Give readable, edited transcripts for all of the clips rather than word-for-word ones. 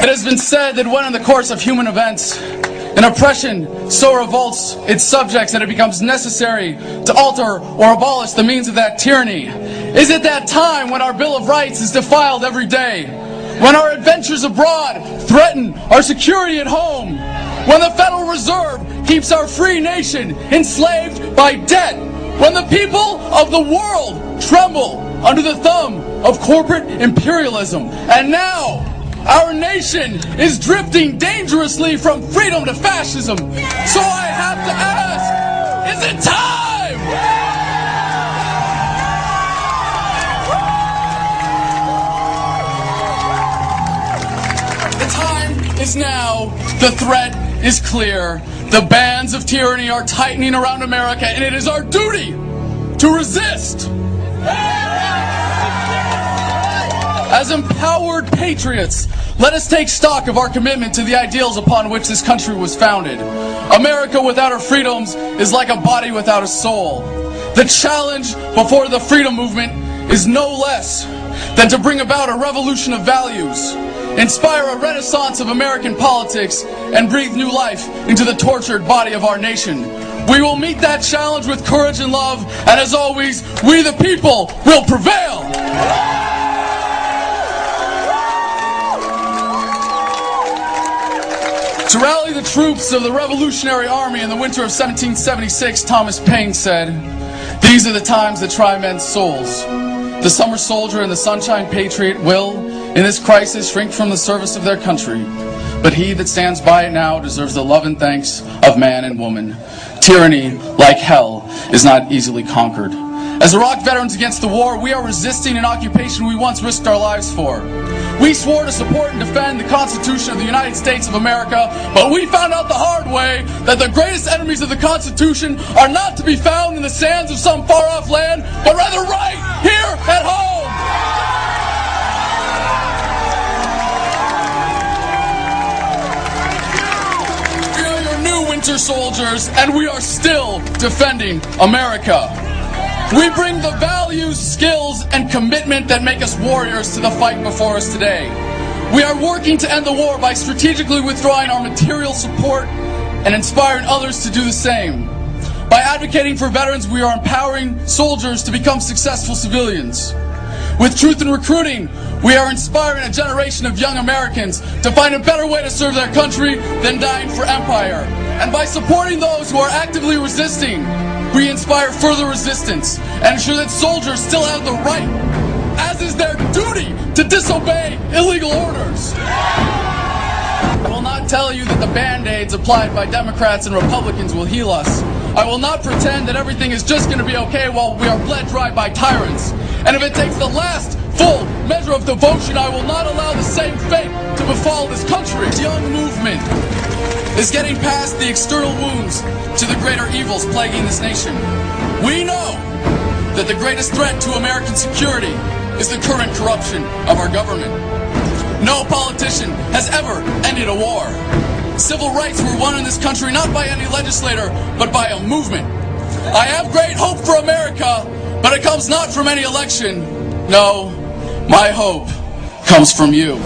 It has been said that when in the course of human events, an oppression so revolts its subjects that it becomes necessary to alter or abolish the means of that tyranny. Is it that time when our Bill of Rights is defiled every day? When our adventures abroad threaten our security at home? When the Federal Reserve keeps our free nation enslaved by debt? When the people of the world tremble under the thumb of corporate imperialism? And now, our nation is drifting dangerously from freedom to fascism. So I have to ask, is it time? The time is now. The threat is clear. The bands of tyranny are tightening around America, and it is our duty to resist. As empowered patriots, let us take stock of our commitment to the ideals upon which this country was founded. America without her freedoms is like a body without a soul. The challenge before the freedom movement is no less than to bring about a revolution of values, inspire a renaissance of American politics, and breathe new life into the tortured body of our nation. We will meet that challenge with courage and love, and as always, we the people will prevail! To rally the troops of the Revolutionary Army in the winter of 1776, Thomas Paine said, "These are the times that try men's souls. The summer soldier and the sunshine patriot will, in this crisis, shrink from the service of their country. But he that stands by it now deserves the love and thanks of man and woman. Tyranny, like hell, is not easily conquered." As Iraq veterans against the war, we are resisting an occupation we once risked our lives for. We swore to support and defend the Constitution of the United States of America, but we found out the hard way that the greatest enemies of the Constitution are not to be found in the sands of some far-off land, but rather right here at home! We are your new winter soldiers, and we are still defending America. We bring the values, skills, and commitment that make us warriors to the fight before us today. We are working to end the war by strategically withdrawing our material support and inspiring others to do the same. By advocating for veterans, we are empowering soldiers to become successful civilians. With Truth in Recruiting, we are inspiring a generation of young Americans to find a better way to serve their country than dying for empire. And by supporting those who are actively resisting, we inspire further resistance and ensure that soldiers still have the right, as is their duty, to disobey illegal orders. I will not tell you that the Band-Aids applied by Democrats and Republicans will heal us. I will not pretend that everything is just going to be okay while we are bled dry by tyrants. And if it takes the last full measure of devotion, I will not allow the same fate to befall this country. This young movement is getting past the external wounds to the greater evils plaguing this nation. We know that the greatest threat to American security is the current corruption of our government. No politician has ever ended a war. Civil rights were won in this country not by any legislator, but by a movement. I have great hope for America, but it comes not from any election. No, my hope comes from you.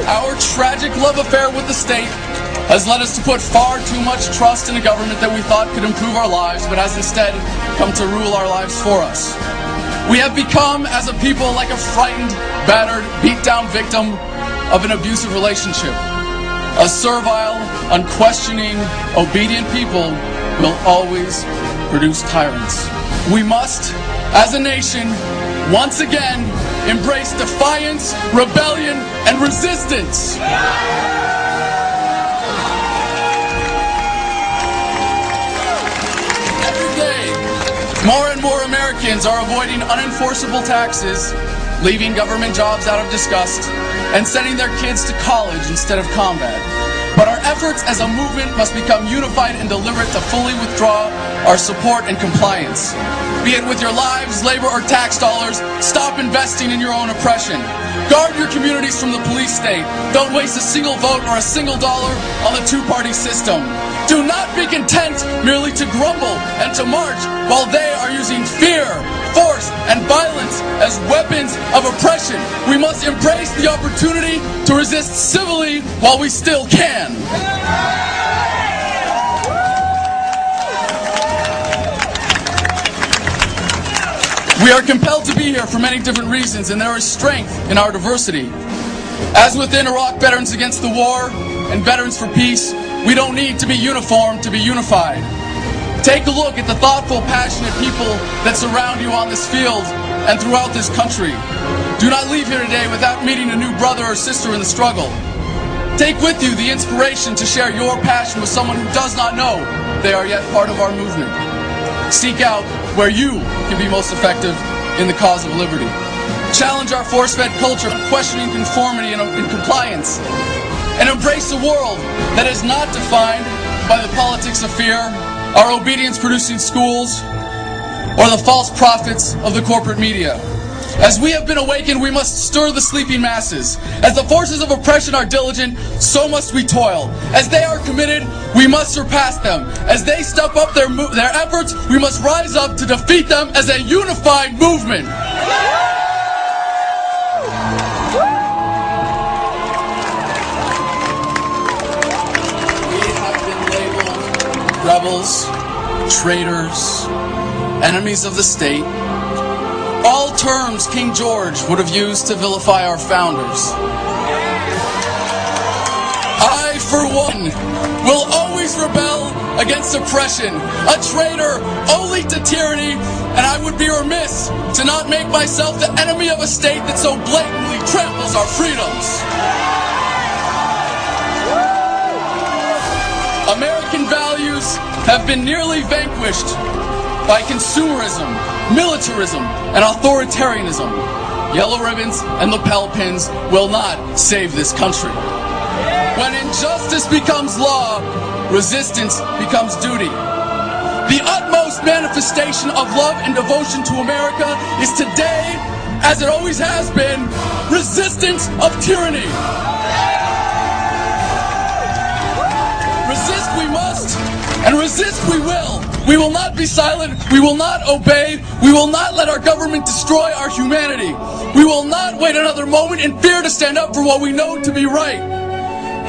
Our tragic love affair with the state has led us to put far too much trust in a government that we thought could improve our lives, but has instead come to rule our lives for us. We have become, as a people, like a frightened, battered, beat-down victim of an abusive relationship. A servile, unquestioning, obedient people will always produce tyrants. We must, as a nation, once again, embrace defiance, rebellion, and resistance. Every day, more and more Americans are avoiding unenforceable taxes, leaving government jobs out of disgust, and sending their kids to college instead of combat. But our efforts as a movement must become unified and deliberate to fully withdraw our support and compliance. Be it with your lives, labor, or tax dollars, stop investing in your own oppression. Guard your communities from the police state. Don't waste a single vote or a single dollar on the two-party system. Do not be content merely to grumble and to march while they are using fear, force and violence as weapons of oppression. We must embrace the opportunity to resist civilly while we still can. We are compelled to be here for many different reasons, and there is strength in our diversity. As within Iraq Veterans Against the War and Veterans for Peace, we don't need to be uniform to be unified. Take a look at the thoughtful, passionate people that surround you on this field and throughout this country. Do not leave here today without meeting a new brother or sister in the struggle. Take with you the inspiration to share your passion with someone who does not know they are yet part of our movement. Seek out where you can be most effective in the cause of liberty. Challenge our force-fed culture of questioning conformity and compliance, and embrace a world that is not defined by the politics of fear, our obedience-producing schools, or the false prophets of the corporate media. As we have been awakened, we must stir the sleeping masses. As the forces of oppression are diligent, so must we toil. As they are committed, we must surpass them. As they step up their efforts, we must rise up to defeat them as a unified movement. We have been labeled rebels, traitors, enemies of the state. All terms King George would have used to vilify our founders. I, for one, will always rebel against oppression, a traitor only to tyranny, and I would be remiss to not make myself the enemy of a state that so blatantly tramples our freedoms. American values have been nearly vanquished by consumerism, militarism, and authoritarianism. Yellow ribbons and lapel pins will not save this country. When injustice becomes law, resistance becomes duty. The utmost manifestation of love and devotion to America is today, as it always has been, resistance of tyranny. Resist we must, and resist we will. We will not be silent. We will not obey. We will not let our government destroy our humanity. We will not wait another moment in fear to stand up for what we know to be right.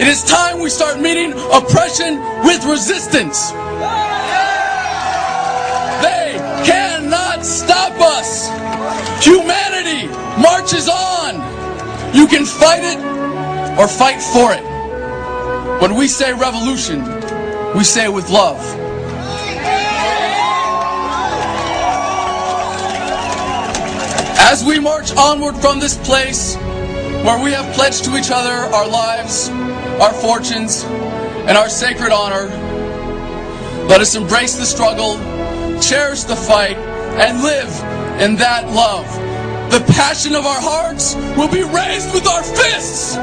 It is time we start meeting oppression with resistance. They cannot stop us. Humanity marches on. You can fight it or fight for it. When we say revolution, we say it with love. As we march onward from this place where we have pledged to each other our lives, our fortunes, and our sacred honor, let us embrace the struggle, cherish the fight, and live in that love. The passion of our hearts will be raised with our fists!